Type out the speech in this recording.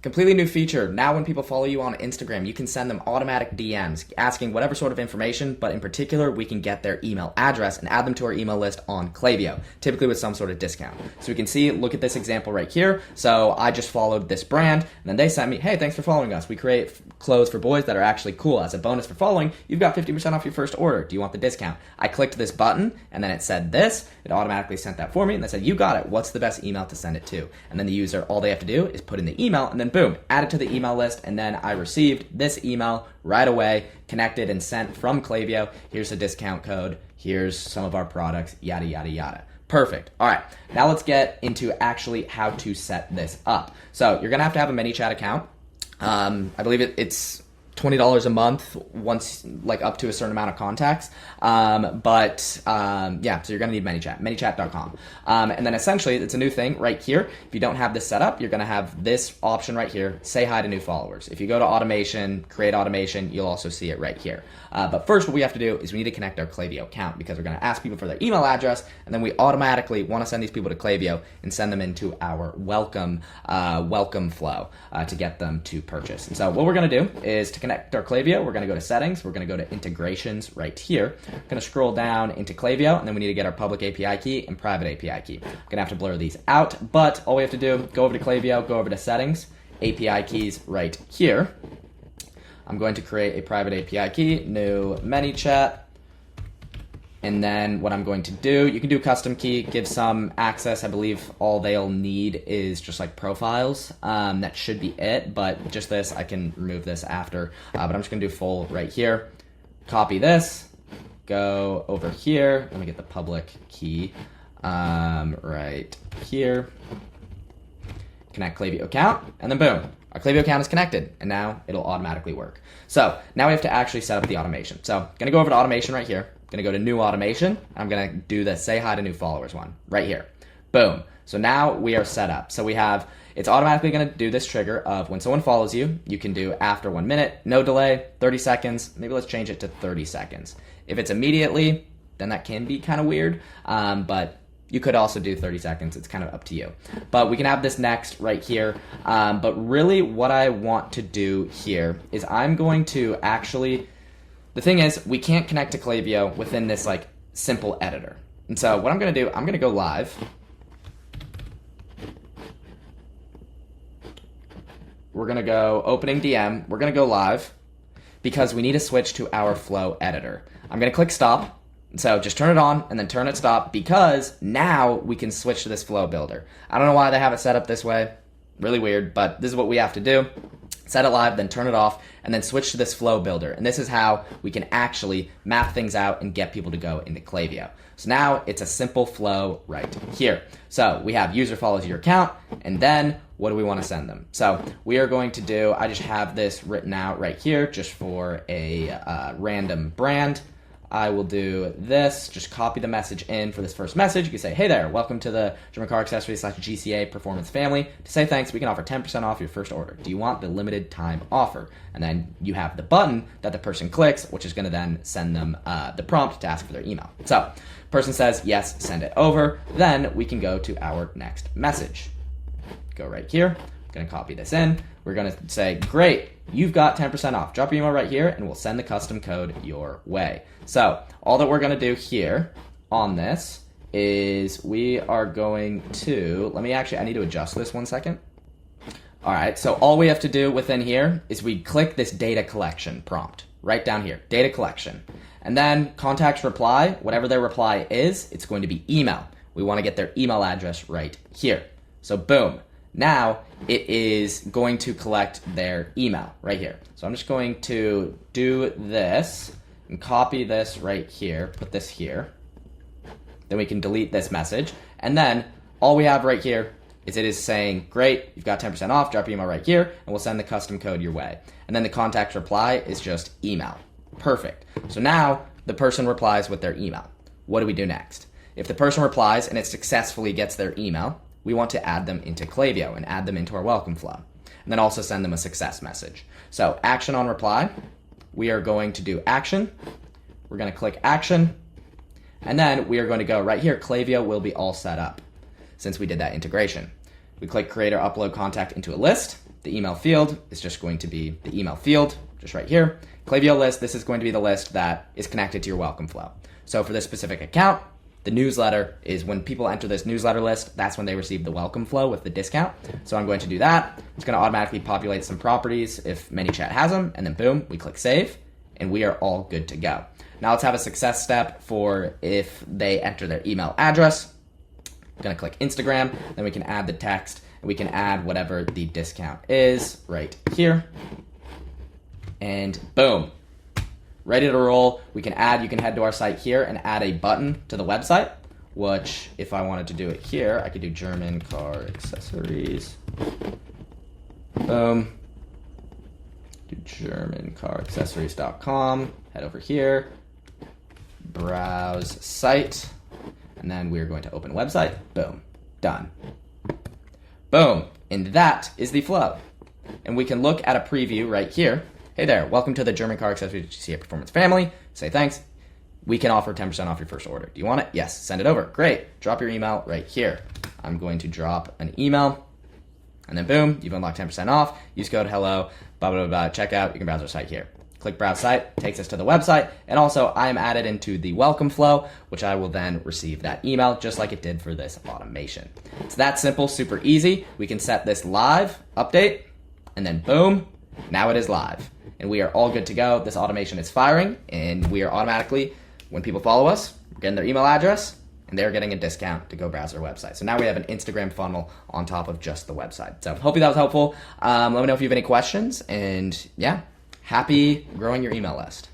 Completely new feature. Now when people follow you on Instagram, you can send them automatic DMs asking whatever sort of information, but in particular, we can get their email address and add them to our email list on Klaviyo, typically with some sort of discount. So we can see, look at this example right here. So I just followed this brand, and then they sent me, hey, thanks for following us. We create clothes for boys that are actually cool. As a bonus for following, you've got 50% off your first order. Do you want the discount? I clicked this button, and then it said this. It automatically sent that for me, and they said, you got it. What's the best email to send it to? And then the user, all they have to do is put in the email, and then boom, add it to the email list, and then I received this email right away, connected and sent from Klaviyo. Here's the discount code. Here's some of our products, yada, yada, yada. Perfect. All right, now let's get into actually how to set this up. So you're gonna have to have a ManyChat account. I believe it's $20 a month once, like up to a certain amount of contacts. Yeah, so you're gonna need ManyChat, ManyChat.com. And then essentially it's a new thing right here. If you don't have this set up, you're gonna have this option right here, say hi to new followers. If you go to automation, create automation, you'll also see it right here. But first what we have to do is we need to connect our Klaviyo account because we're gonna ask people for their email address, and then we automatically wanna send these people to Klaviyo and send them into our welcome flow to get them to purchase. And so what we're gonna do is to connect our Klaviyo, we're gonna go to settings, we're gonna go to integrations right here. We're gonna scroll down into Klaviyo, and then we need to get our public API key and private API key. I'm gonna have to blur these out, but all we have to do, go over to Klaviyo, go over to settings, API keys right here. I'm going to create a private API key, new ManyChat, and then what I'm going to do, you can do custom key, give some access. I believe all they'll need is just like profiles. That should be it, but just this, I can remove this after. But I'm just gonna do full right here. Copy this, go over here. Let me get the public key right here. Connect Klaviyo account, and then boom, our Klaviyo account is connected, and now it'll automatically work. So now we have to actually set up the automation. So I'm gonna go over to automation right here. Gonna go to new automation. I'm gonna do the say hi to new followers one right here. Boom. So now we are set up. So we have, it's automatically gonna do this trigger of when someone follows you, you can do after 1 minute, no delay, 30 seconds. Maybe let's change it to 30 seconds. If it's immediately, then that can be kind of weird, but you could also do 30 seconds. It's kind of up to you. But we can have this next right here. But really what I want to do here is I'm going to actually, the thing is, we can't connect to Klaviyo within this like simple editor. And so what I'm gonna do, I'm gonna go live. We're gonna go opening DM, we're gonna go live because we need to switch to our flow editor. I'm gonna click stop. So just turn it on and then turn it stop because now we can switch to this flow builder. I don't know why they have it set up this way. Really weird, but this is what we have to do. Set it live, then turn it off, and then switch to this flow builder. And this is how we can actually map things out and get people to go into Klaviyo. So now it's a simple flow right here. So we have user follows your account, and then what do we want to send them? So we are going to do, I just have this written out right here just for a random brand. I will do this, just copy the message in for this first message. You can say, hey there, welcome to the German Car Accessories / GCA Performance family. To say thanks, we can offer 10% off your first order. Do you want the limited time offer? And then you have the button that the person clicks, which is gonna then send them the prompt to ask for their email. So, person says, yes, send it over. Then we can go to our next message. Go right here, I'm gonna copy this in. We're gonna say, great, you've got 10% off. Drop your email right here and we'll send the custom code your way. So all that we're gonna do here on this is we are going to, I need to adjust this 1 second. All right, so all we have to do within here is we click this data collection prompt right down here, data collection. And then contacts reply, whatever their reply is, it's going to be email. We wanna get their email address right here. So boom. Now it is going to collect their email right here. So I'm just going to do this and copy this right here, put this here. Then we can delete this message. And then all we have right here is it is saying, great, you've got 10% off, drop your email right here, and we'll send the custom code your way. And then the contact reply is just email. Perfect. So now the person replies with their email. What do we do next? If the person replies and it successfully gets their email, we want to add them into Klaviyo and add them into our welcome flow. And then also send them a success message. So action on reply, we are going to do action. We're going to click action. And then we are going to go right here. Klaviyo will be all set up since we did that integration. We click create or upload contact into a list. The email field is just going to be the email field, just right here. Klaviyo list, this is going to be the list that is connected to your welcome flow. So for this specific account, the newsletter is when people enter this newsletter list, that's when they receive the welcome flow with the discount. So I'm going to do that. It's going to automatically populate some properties if ManyChat has them, and then boom, we click save, and we are all good to go. Now let's have a success step for if they enter their email address. I'm going to click Instagram, then we can add the text, and we can add whatever the discount is right here. And boom, ready to roll. You can head to our site here and add a button to the website, which if I wanted to do it here, I could do German car accessories. Boom. Do GermanCarAccessories.com. Head over here, browse site, and then we're going to open website. Boom, done. Boom, and that is the flow. And we can look at a preview right here. Hey there, welcome to the German Car Accessories GCA Performance family. Say thanks. We can offer 10% off your first order. Do you want it? Yes, send it over. Great. Drop your email right here. I'm going to drop an email, and then boom, you've unlocked 10% off. Use code HELLO, blah, blah, blah, checkout. You can browse our site here. Click browse site, takes us to the website, and also I'm added into the welcome flow, which I will then receive that email just like it did for this automation. It's that simple, super easy. We can set this live, update, and then boom, now it is live. And we are all good to go. This automation is firing, and we are automatically, when people follow us, we're getting their email address, and they're getting a discount to go browse our website. So now we have an Instagram funnel on top of just the website. So hopefully that was helpful. Let me know if you have any questions, and yeah, happy growing your email list.